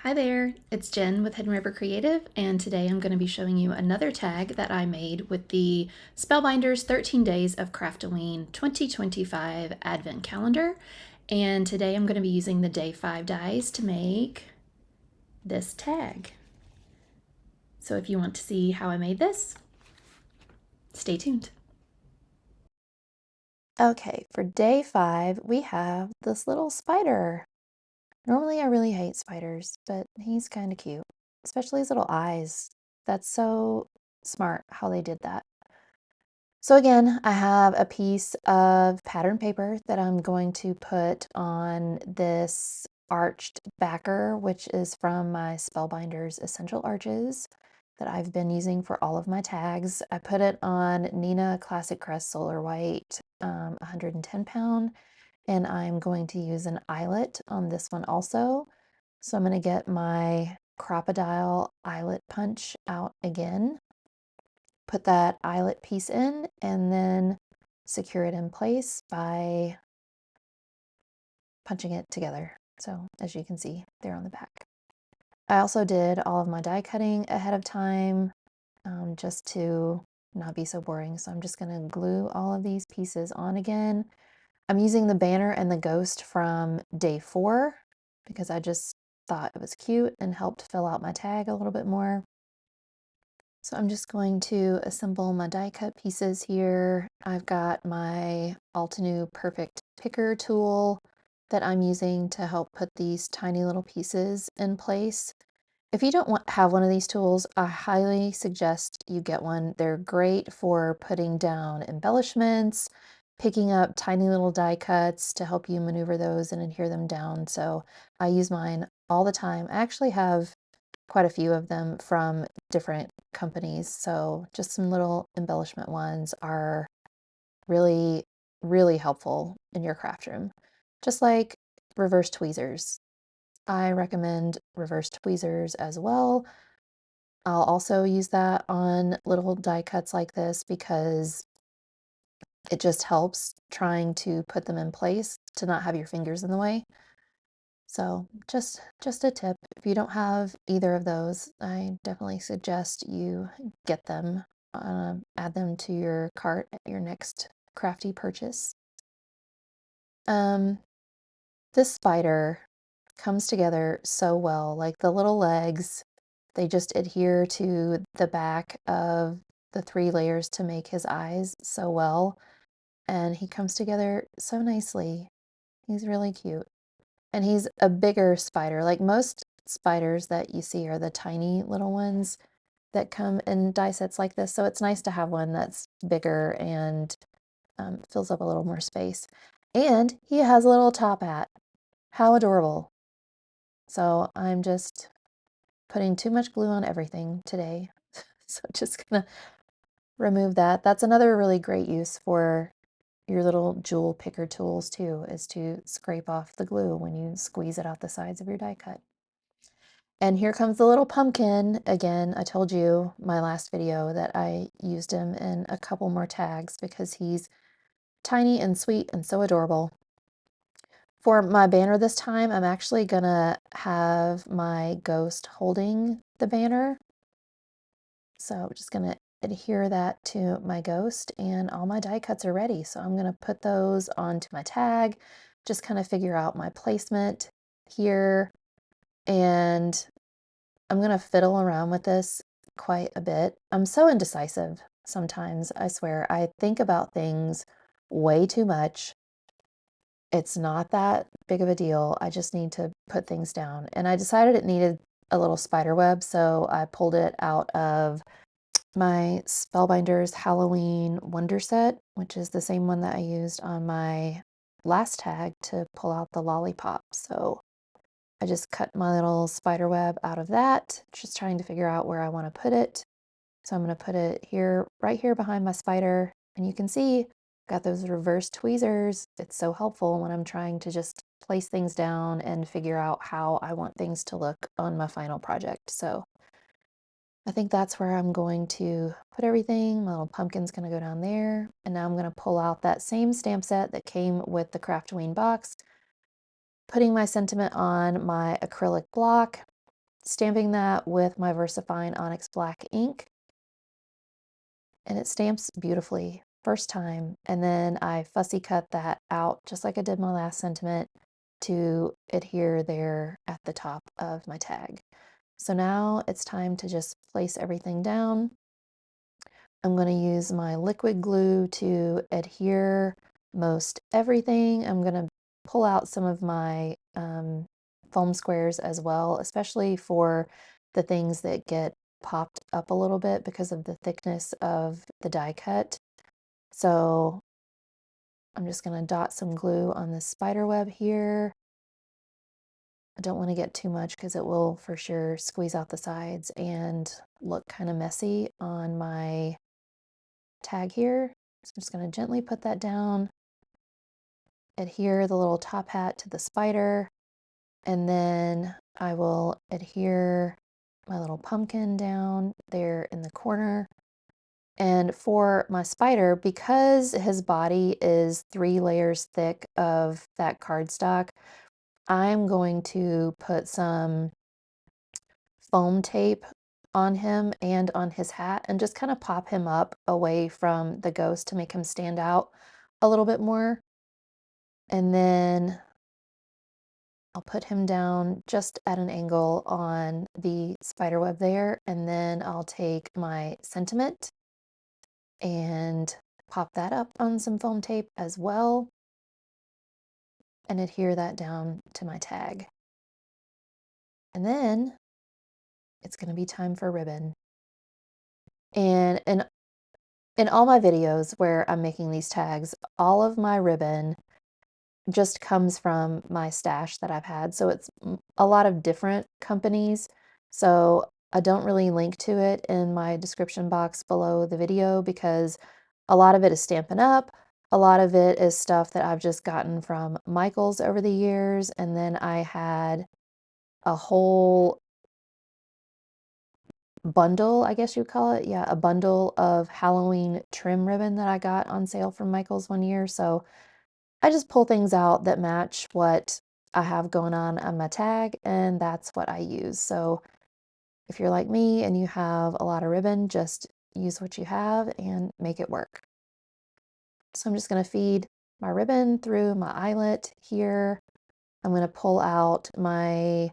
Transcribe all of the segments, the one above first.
Hi there, it's Jen with Hidden River Creative, and today I'm going to be showing you another tag that I made with the Spellbinders 13 Days of Craftoween 2025 Advent Calendar. And today I'm going to be using the Day 5 dies to make this tag. So if you want to see how I made this, stay tuned. Okay, for Day 5, we have this little spider. Normally I really hate spiders, but he's kind of cute, especially his little eyes. That's so smart how they did that. So again, I have a piece of pattern paper that I'm going to put on this arched backer, which is from my Spellbinders Essential Arches that I've been using for all of my tags. I put it on Neenah Classic Crest Solar White 110 pound, and I'm going to use an eyelet on this one also. So I'm going to get my Crocodile eyelet punch out again, put that eyelet piece in, and then secure it in place by punching it together. So as you can see there on the back. I also did all of my die cutting ahead of time just to not be so boring. So I'm just going to glue all of these pieces on again. I'm using the banner and the ghost from Day 4 because I just thought it was cute and helped fill out my tag a little bit more. So I'm just going to assemble my die cut pieces here. I've got my Altenew Perfect Picker tool that I'm using to help put these tiny little pieces in place. If you don't have one of these tools, I highly suggest you get one. They're great for putting down embellishments, picking up tiny little die cuts to help you maneuver those and adhere them down. So I use mine all the time. I actually have quite a few of them from different companies. So just some little embellishment ones are really, really helpful in your craft room. Just like reverse tweezers. I recommend reverse tweezers as well. I'll also use that on little die cuts like this because it just helps trying to put them in place to not have your fingers in the way. So just a tip. If you don't have either of those, I definitely suggest you get them, add them to your cart at your next crafty purchase. This spider comes together so well, like the little legs, they just adhere to the back of the 3 layers to make his eyes so well, and he comes together so nicely. He's really cute. And he's a bigger spider. Like most spiders that you see are the tiny little ones that come in die sets like this. So it's nice to have one that's bigger and fills up a little more space. And he has a little top hat. How adorable. So I'm just putting too much glue on everything today. So just gonna remove that. That's another really great use for your little jewel picker tools too, is to scrape off the glue when you squeeze it out the sides of your die cut. And here comes the little pumpkin. Again, I told you my last video that I used him in a couple more tags because he's tiny and sweet and so adorable. For my banner this time, I'm actually gonna have my ghost holding the banner. So I'm just gonna adhere that to my ghost, and all my die cuts are ready. So I'm gonna put those onto my tag, just kind of figure out my placement here, and I'm gonna fiddle around with this quite a bit. I'm so indecisive sometimes, I swear. I think about things way too much. It's not that big of a deal. I just need to put things down. And I decided it needed a little spider web, so I pulled it out of my Spellbinders Halloween Wonder Set, which is the same one that I used on my last tag to pull out the lollipop. So I just cut my little spider web out of that, just trying to figure out where I want to put it. So I'm going to put it here, right here behind my spider. And you can see I've got those reverse tweezers. It's so helpful when I'm trying to just place things down and figure out how I want things to look on my final project. So I think that's where I'm going to put everything. My little pumpkin's going to go down there. And now I'm going to pull out that same stamp set that came with the Craftoween box, putting my sentiment on my acrylic block. stamping that with my Versafine Onyx black ink, and it stamps beautifully first time. And then I fussy cut that out just like I did my last sentiment to adhere there at the top of my tag. So now it's time to just place everything down. I'm going to use my liquid glue to adhere most everything. I'm going to pull out some of my foam squares as well, especially for the things that get popped up a little bit because of the thickness of the die cut. So I'm just going to dot some glue on this spider web here. I don't want to get too much because it will for sure squeeze out the sides and look kind of messy on my tag here. So I'm just going to gently put that down, adhere the little top hat to the spider, and then I will adhere my little pumpkin down there in the corner. And for my spider, because his body is 3 layers thick of that cardstock, I'm going to put some foam tape on him and on his hat and just kind of pop him up away from the ghost to make him stand out a little bit more. And then I'll put him down just at an angle on the spider web there, and then I'll take my sentiment and pop that up on some foam tape as well and adhere that down to my tag. And then it's going to be time for ribbon. And in all my videos where I'm making these tags, all of my ribbon just comes from my stash that I've had. So it's a lot of different companies. So I don't really link to it in my description box below the video because a lot of it is Stampin' Up. A lot of it is stuff that I've just gotten from Michaels over the years. And then I had a whole bundle, I guess you'd call it. Yeah, a bundle of Halloween trim ribbon that I got on sale from Michaels one year. So I just pull things out that match what I have going on my tag, and that's what I use. So if you're like me and you have a lot of ribbon, just use what you have and make it work. So I'm just going to feed my ribbon through my eyelet here. I'm going to pull out my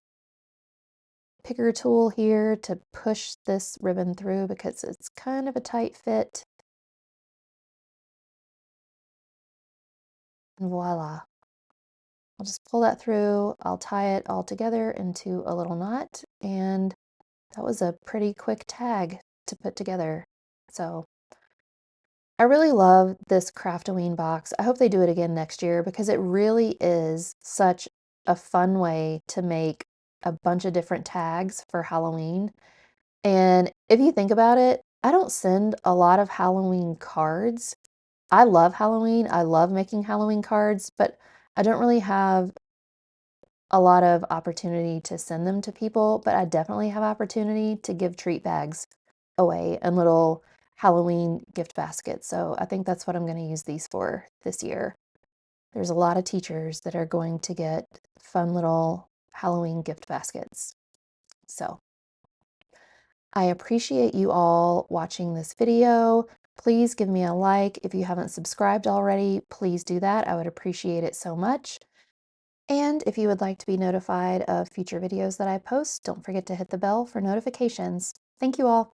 picker tool here to push this ribbon through because it's kind of a tight fit. And voila. I'll just pull that through. I'll tie it all together into a little knot, and that was a pretty quick tag to put together. So I really love this Craftoween box. I hope they do it again next year because it really is such a fun way to make a bunch of different tags for Halloween. And if you think about it, I don't send a lot of Halloween cards. I love Halloween. I love making Halloween cards, but I don't really have a lot of opportunity to send them to people, but I definitely have opportunity to give treat bags away and little Halloween gift baskets. So I think that's what I'm going to use these for this year. There's a lot of teachers that are going to get fun little Halloween gift baskets. So I appreciate you all watching this video. Please give me a like. If you haven't subscribed already, please do that. I would appreciate it so much. And if you would like to be notified of future videos that I post, don't forget to hit the bell for notifications. Thank you all.